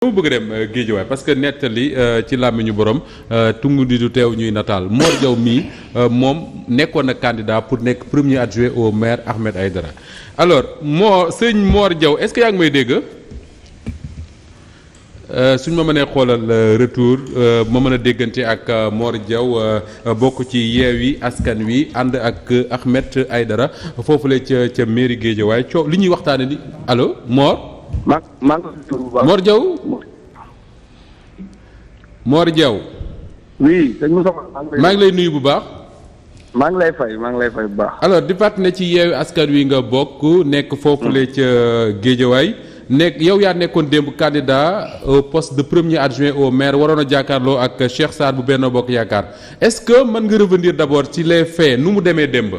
dama bëgg dem Guédiawaye parce que nettali ci làmmiñu borom tungu di du teew ñuy nataal Mor Diaw mii moom nekkoon na candidat pour nekk premier adjoint au maire Ahmed Aïdara alors sëñ Mor Diaw est-ce que yaa ngi may dégg suñ ma mënee xoolal retour ma mën a déggante ak Mor Diaw bokk ci Yewwi Askan Wi ànd ak Ahmed Aïdara foofule ca mairie Guédiawaye coow li ñuy waxtaane ni allo Mor. Mor Diaw Mor Diaw. oui sëñ Moussa. maa ngi lay nuyu bu baax. maa ngi lay fay bu baax. alors di fàttali ne ci Yewwi Askan Wi nga bokk nekk foofule ca Guédiawaye yow yaa nekkoon démb candidat au poste de premier adjoint au maire waroon a jàkkaarloo ak Cheikh Sarr bu Benno Bokk Yaakaar est-ce que mën nga revenir d'abord ci les faits nu mu demee démb.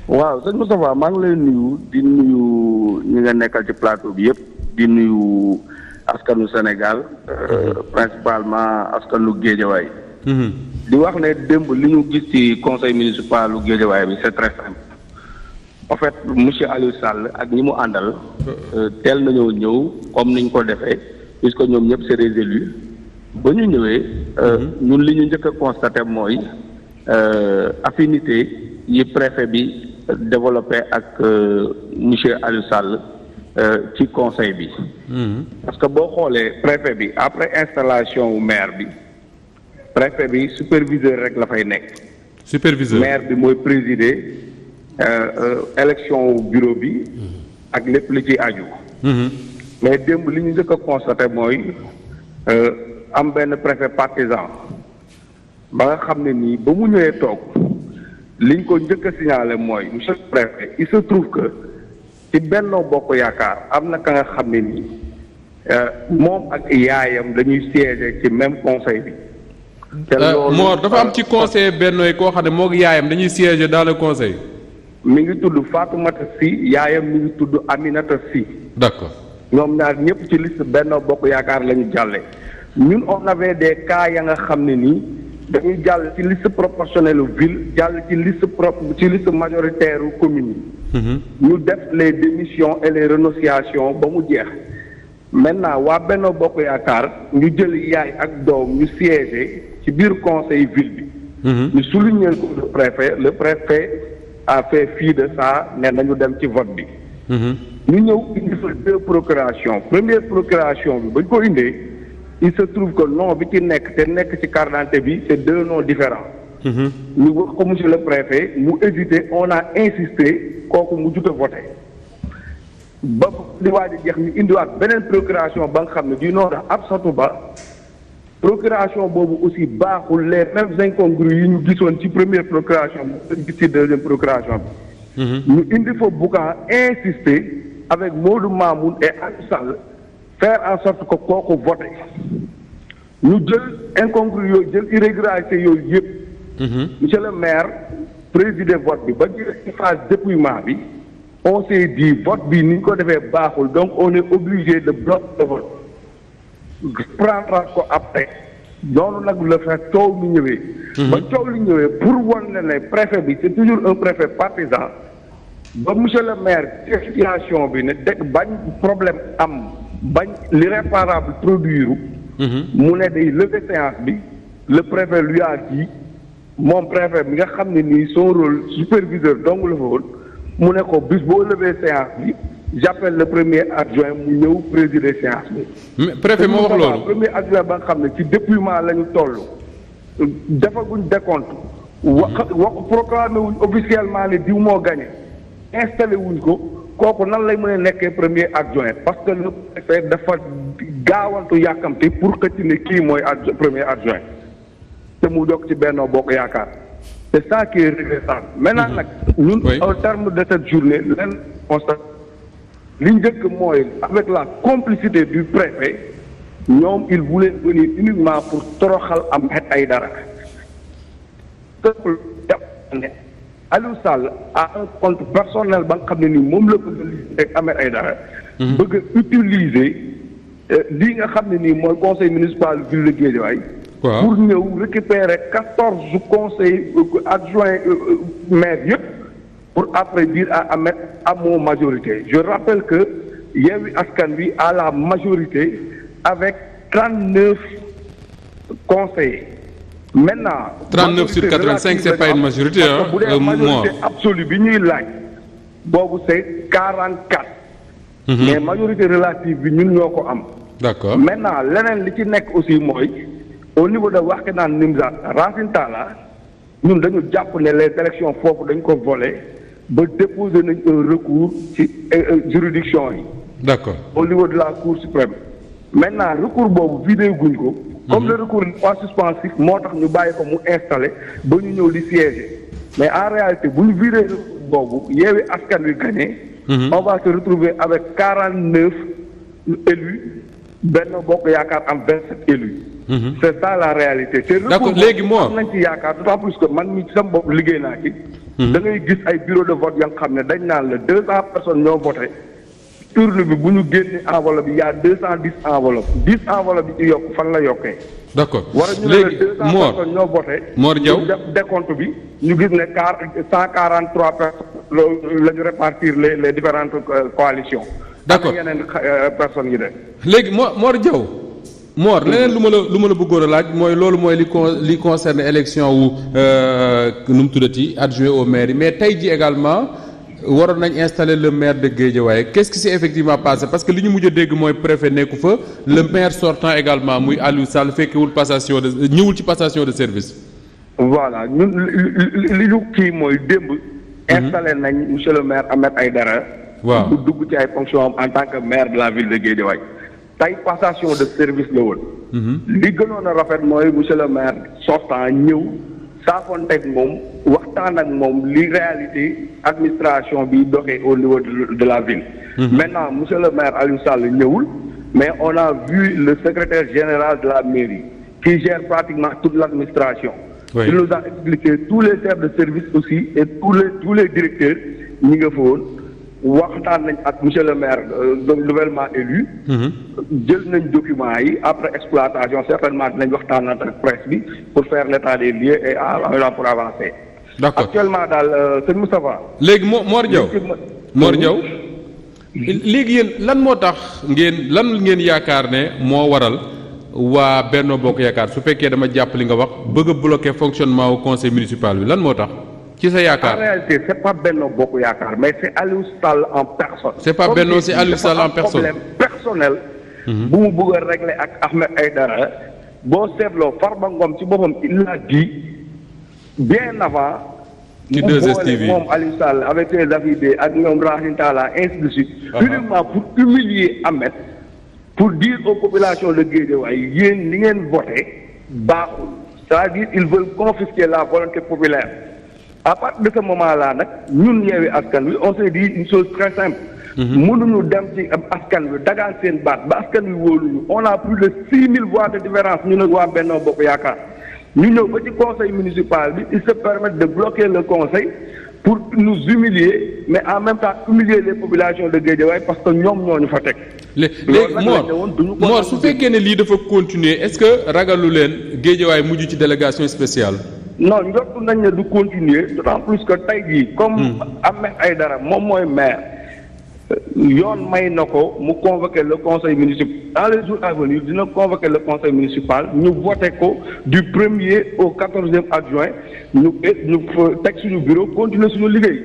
waaw sëñ Moustapha maa ngi lay nuyu di nuyu ñi nga nekkal ci plateau bi yëpp di nuyu askanu Sénégal principalement askanu Guédiawaye. di wax ne démb li ñu gis ci conseil municipal lu Guédiawaye bi c'est très simple. en fait monsieur Aliou Sall ak ñi mu àndal teel nañoo ñëw comme niñ ko defee puisque ñoom ñëpp c'est des élus ba ñu ñëwee ñun li ñu njëkk a constaté mooy affinité yi préfet bi développé ak monsieur Aliou Sall ci conseil bi. parce que boo xoolee préfet bi après installation wu maire bi préfet bi superviseur rek la fay nekk. superviseur maire bi mooy présider élection wu bureau bi ak lépp li ci aju. mais démb li ñu njëkk a constaté mooy am benn préfet partisan ba nga xam ne nii ba mu ñëwee toog. liñ ko njëkk a signalé mooy monsieur le préfet il se trouve que ci Benno Bokk Yaakaar am na ka nga xam ne nii moom ak yaayam dañuy siéger ci même conseil bi. te loolu Mor dafa am ci conseil Benno yi koo xam ne moog yaayam dañuy siéger dans le conseil. mi ngi tudd Fatoumata Sy yaayam mi ngi tudd Aminata Sy. d'accord ñoom ñaar ñëpp ci liste Benno Bokk Yaakaar la ñu jàlle ñun on avait des cas ya nga xam ne nii. dañuy jàll ci liste proportionnelle ville jàll ci liste majoritaire commune yi. ñu def les démissions et les renonciations ba mu jeex. maintenant waa Benno Bokk Yaakaar ñu jël yaay ak doom ñu siéger ci biir conseil ville bi. ñu souligner ko le préfet a fait fi de ça ne nañu dem ci vote bi. ñu ñëw indi fa 2 procurations première procuration bi bañ ko indee. il se trouve que nom bi ci nekk te nekk ci carte d'identité bi c'est 2 noms différents. ñu wax ko monsieur le préfet mu hésité on a insisté kooku mu jot a voté ba li waaj a jeex ñu indiwaat beneen procuration ba nga xam ne du nom de Absatou Ba procuration boobu aussi baaxul les mêmes incongrues yi ñu gisoon ci première procuration bi gis ci deuxième procuration bi. ñu indi fa Boucan insisté avec Modou Mamoun et Aliou Sall. faire en sorte que kooku voté ñu jël incongru yooyu jël irrégularité yooyu yëpp. monsieur le maire présider vote bi ba jël ci phase dépouillement bi on s'est dit vote bi ni ñu ko defee baaxul donc on est obligé de bloquer le vote prendre ko après noonu nag la fa coow lu ñëwee. ba coow lu ñëwee pour wan ne préfet bi c'est toujours un préfet partisan ba monsieur le maire situation bi ne dëkk bañ problème am. bañ l'irréparable produire mu ne day lever séance bi le préfet lui a dit moom préfet bi nga xam ne nii son rôle superviseur dong la fa woon mu ne ko bis boo lever séance bi j'appelle le premier adjoint mu ñëw présider séance bi. mais préfet moo wax loolu premier adjoint ba nga xam ne ci dépouillement la ñu toll defaguñ décompte wax proclamé wuñ officiellement ne diw moo gagné installé wuñ ko. kooku nan lay mën a nekkee premier adjoint parce que le préfet dafa gaawantu yàkkamti pour xëcc ne kii mooy premier adjoint te mu jokk ci Benno Bokk Yaakaar c'est ça qui est regrettable. maintenant nag ñun au terme de cette journée leen constat li njëkk mooy avec la complicité du préfet ñoom il voulait venir uniquement pour toroxal Ahmed Aïdara Aliou Sall a un compte personnel ba nga xam ne nii moom la bëgg a liggéey ak Ahmed Aïdara bëgg a utiliser lii nga xam ne nii mooy conseil municipal ville de Guédiawaye pour ñëw récupérer 14 conseils adjoints maires yëpp pour après dire à Ahmed amoo majorité je rappelle que Yewwi Askan Wi a la majorité avec 39 conseillers. Maintenant 39 sur 85 c'est pas une majorité bu dee majorité absolue bi ñuy laaj boobu c'est 44. Mais majorité relative bi ñun ñoo ko am. D'accord. Maintenant leneen li ci nekk aussi mooy au niveau de Wakhinane Nimzatt Racine Talla ñun dañu jàpp ne les élections foofu dañ ko volé ba déposer nañ un recours ci juridiction yi. D'accord. Au niveau de la Cour suprême. Maintenant recours boobu vidé guñ ko. Comme le recours n'est pas suspensif moo tax ñu bàyyi ko mu installé ba ñu ñëw di siéger mais en réalité bu ñu vidé recours boobu Yewwi Askan Wi gagné. On va se retrouver avec 49 élus Benno Bokk Yaakaar am 27 élus. C'est ça la réalité. D'accord léegi moo am nañ ci yaakaar d'autant plus que man mi ci sama bopp liggéey naa ci. Da ngay gis ay bureau de vote ya nga xam ne dañ naan la 200 personnes ñoo voté. Urne bi bu ñu génne enveloppe bi y a 210 enveloppes 10 enveloppes yi ci yokk fan la yokkee. D'accord léegi Mor personnes ñoo voté. Mor Diaw ñu def décompte bi ñu gis ne 143 personnes la ñu répartir les différentes coalitions. D'accord ak yeneen personnes yi de. léegi Mor Diaw. Mor leneen lu ma la bëggoon a laaj mooy loolu mooy li concerne élection wu nu mu tuddati adjoint au maire yi mais tey ji également. waroon nañ installer le maire de Guédiawaye qu'est-ce qui s'est effectivement passé parce que li ñu mujj a dégg mooy préfet nekku fa le maire sortant également muy Aliou Sall fekkewul passation de ñëwul ci passation de service. voilà ñun li ñu kii mooy démb. installé nañ monsieur le maire Ahmed Aïdara. waaw dugg ci ay fonctions en tant que maire de la ville de Guédiawaye tey passation de service la woon. li gënoon a rafet mooy monsieur le maire sortant ñëw. saafonteeg moom waxtaan ak moom li réalité administration bi doxee au niveau de la ville. Maintenant monsieur le maire Aliou Sall ñëwul mais on a vu le secrétaire général de la mairie qui gère pratiquement toute l'administration. Oui. Il nous a expliqué tous les chefs de service aussi et tous les directeurs ñi nga fa woon waxtaan nañ ak monsieur le maire nouvellement élu. jël nañ documents yi après exploitation certainement dinañ waxtaan ak presse bi pour faire l'état des lieux et pour avancer. D'accord actuellement daal sëñ Moustapha. léegi Mor Diaw léegi yéen lan moo tax lan ngeen yaakaar ne moo waral waa Benno Bokk Yaakaar su fekkee dama jàpp li nga wax bëgg a bloquer fonctionnement au conseil municipal bi lan moo tax. ci sa yaakaar en réalité c'est pas Benno Bokk Yaakaar mais c'est Aliou Sall en personne. c'est pas Benno c'est Aliou Sall en personne. problème personnel. bu mu bëgg a régler ak Ahmed Aïdara boo seetloo Farba Ngom ci boppam il l'a dit bien avant. ci 2STV moom Aliou Sall avec ses affidés ak ñoom Racine Talla ainsi de suite. uniquement pour humilier Ahmed pour dire aux populations de Guédiawaye yéen ni ngeen voté baaxul c'est-à-dire ils veulent confisquer la volonté populaire. À partir de ce moment-là nag ñun Yewwi Askan Wi on s'est dit une chose très simple. mënuñu dem ci askan wi dagaan seen baat ba askan wi wóoluñu on a plus de 6000 voix de différence ñu nag waa Benno Bokk Yaakaar ñu ñëw ba ci conseil municipal bi ils se permettent de bloquer le conseil pour nous humilier mais en même temps humilier les populations de Guédiawaye parce que ñoom ñoo ñu fa teg. léegi Mor su fekkee ne lii dafa continuer est-ce que ragalu leen Guédiawaye mujj ci délégation spéciale. non njortu nañ ne du continuer d'autant plus que tey jii comme Ahmed Aïdara moom mooy maire yoon may na ko mu convoquer le conseil municipal dans les jours à venir dina convoquer le conseil municipal ñu voté ko du 1er au 14e adjoint ñu teg suñu bureau continuer suñu liggéey.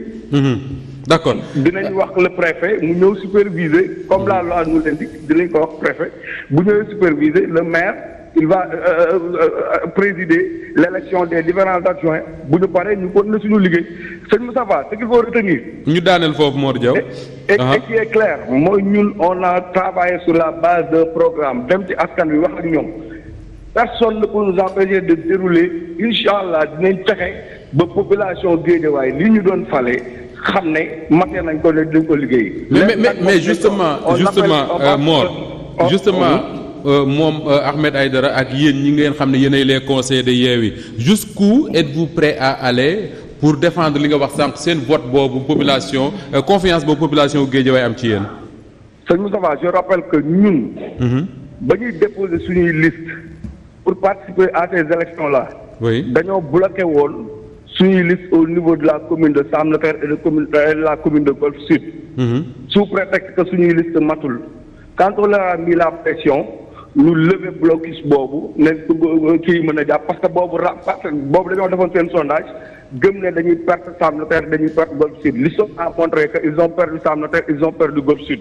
D'accord dinañ wax le préfet mu ñëw superviser comme la loi nous l'indique dinañ ko wax préfet bu ñëwee superviser le maire. Il va présider l'élection des différents adjoints bu ñu paree ñu continuer suñu liggéey sëñ Moussa Fall ce qu'il faut retenir. ñu daaneel foofu Mor Diaw. et qui est clair mooy ñun on a travaillé sur la base d'un programme dem ci askan wi wax ak ñoom personne ne peut nous empêcher de dérouler incha allah dinañ fexe ba population Guédiawaye li ñu doon fale xam ne matee nañ ko ne dinañ ko liggéey. mais justement Mor justement. moom Ahmed Aïdara ak yéen ñi ngeen xam ne yéenay les conseillers de Yewwi jusqu'où êtes-vous prêt à aller pour défendre li nga wax sànq seen vote boobu population confiance boobu population Guédiawaye am ci yéen. sëñ Moussa je rappelle que ñun. ba ñuy déposer suñuy liste pour participer à ces élections là. oui dañoo bloqué woon suñuy liste au niveau de la commune de Sam Notaire et de la commune de Golf Sud. Sous prétexte que suñuy liste matul. Quand on leur a mis la pression ñu lever blocus boobu ne kii mën a jàpp parce que boobu dañoo defoon seen sondage gëm ne dañuy perte Sam Notaire dañuy perte Golf Sud l'histoire a montré que ils ont perdu Sam Notaire ils ont perdu Golf Sud.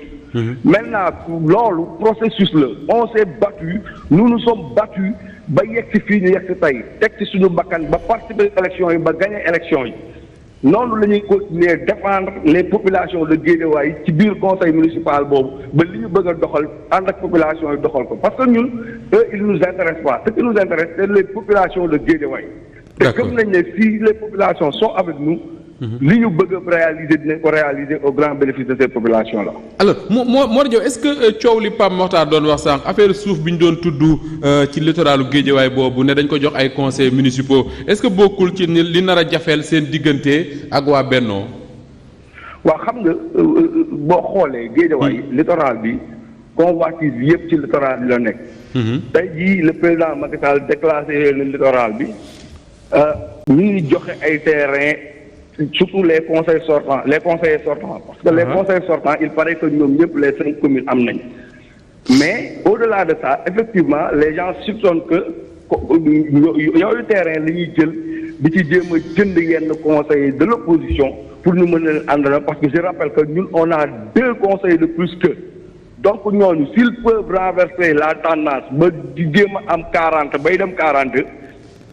Maintenant loolu processus la on s'est battu nous nous sommes battus ba yegg si fii ñu yegg si tey teg ci suñu bakkan ba participer élection yi ba gagner élection yi noonu la ñuy continuer défendre les populations de Guédiawaye ci biir conseil municipal boobu ba li ñu bëgg a doxal ànd ak population yi doxal ko parce que ñun eux ils nous intéressent pas ce qui nous intéresse c'est les populations de Guédiawaye. te gëm nañ ne si les populations sont avec nous. li ñu bëgg a réaliser dinañ ko réaliser au grand bénéfice de ces populations là. alors Mor Diaw est-ce que coow li Pape Mokhtar doon wax sànq affaire suuf bi ñu doon tudd ci littoralu Guédiawaye boobu ne dañ ko jox ay conseils municipaux est-ce que bokkul ci li nar a jafeel seen diggante ak waa Bennoo. waaw xam nga boo xoolee Guédiawaye littoral bi convoitise bi yëpp ci littoral bi la nekk. tey jii le président Macky Sall déclassé le littoral bi ñu ngi joxe ay terrains. Surtout les conseils sortants parce que les conseils sortants il paraît que ñoom ñëpp les 5 communes am nañ mais au-delà de ça effectivement les gens soupçonnent que yooyu terrain la ñuy jël di ci jéem a jënd yenn conseillers de l'opposition pour ñu mën a àndal parce que je rappelle que ñun on a 2 conseillers de plus que donc ñooñu s'ils peuvent renverser la tendance ba di jéem a am 40 bay dem 42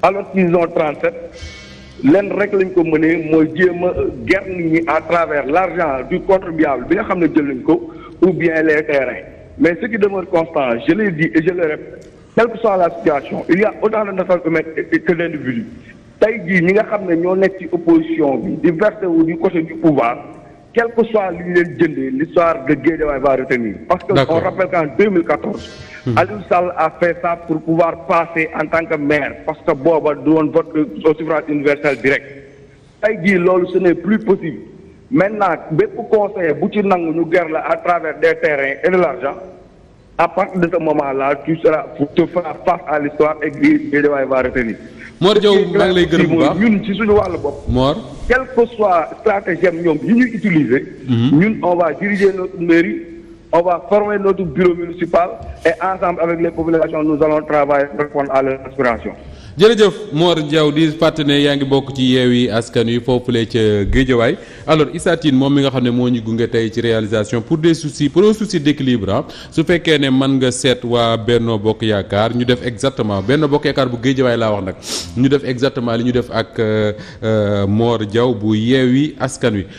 alors qu'ils ont 37 lenn rek lañ ko mënee mooy jéem a ger nit ñi à travers l'argent du contribuable bi nga xam ne jël nañ ko ou bien les terrains mais ce qui demeure constant je l'ai dit et je le répète quelle que soit la situation il y a autant de nationalités humaines que d'individus tey jii ñi nga xam ne ñoo nekk ci opposition bi di verser wu du côté du pouvoir quel que soit li ñu leen jëndee l'histoire de Guédiawaye va retenir parce que on rappelle qu'en 2014 Aliou Sall a fait ça pour pouvoir passer en tant que maire parce que booba du woon vote au suffrage universel direct tey jii loolu ce n'est plus possible maintenant bépp conseiller bu ci nangu ñu ger la à travers des terrains et de l'argent à partir de ce moment-là tu feras face à l'histoire et Guédiawaye va retenir. Mor Diaw maa ngi lay gërëm bu baax ñun ci suñu wàllu bopp. Mor quelle que soit stratégie am ñoom yi ñuy utiliser. ñun on va diriger notre mairie. On va former notre bureau municipal et ensemble avec les populations nous allons travailler pour répondre à leurs aspirations. jërëjëf Mor Diaw di partenaire yaa ngi bokk ci Yewwi Askan Wi foofulee ca Guédiawaye alors Issa Tine moom mi nga xam ne moo ñu gunge tey ci réalisation pour un souci d'équilibre su fekkee ne mën nga seet waa Benno Bokk Yaakaar ñu def exactement Benno Bokk Yaakaar bu Guédiawaye laa wax nag ñu def exactement li ñu def ak Mor Diaw bu Yewwi Askan Wi.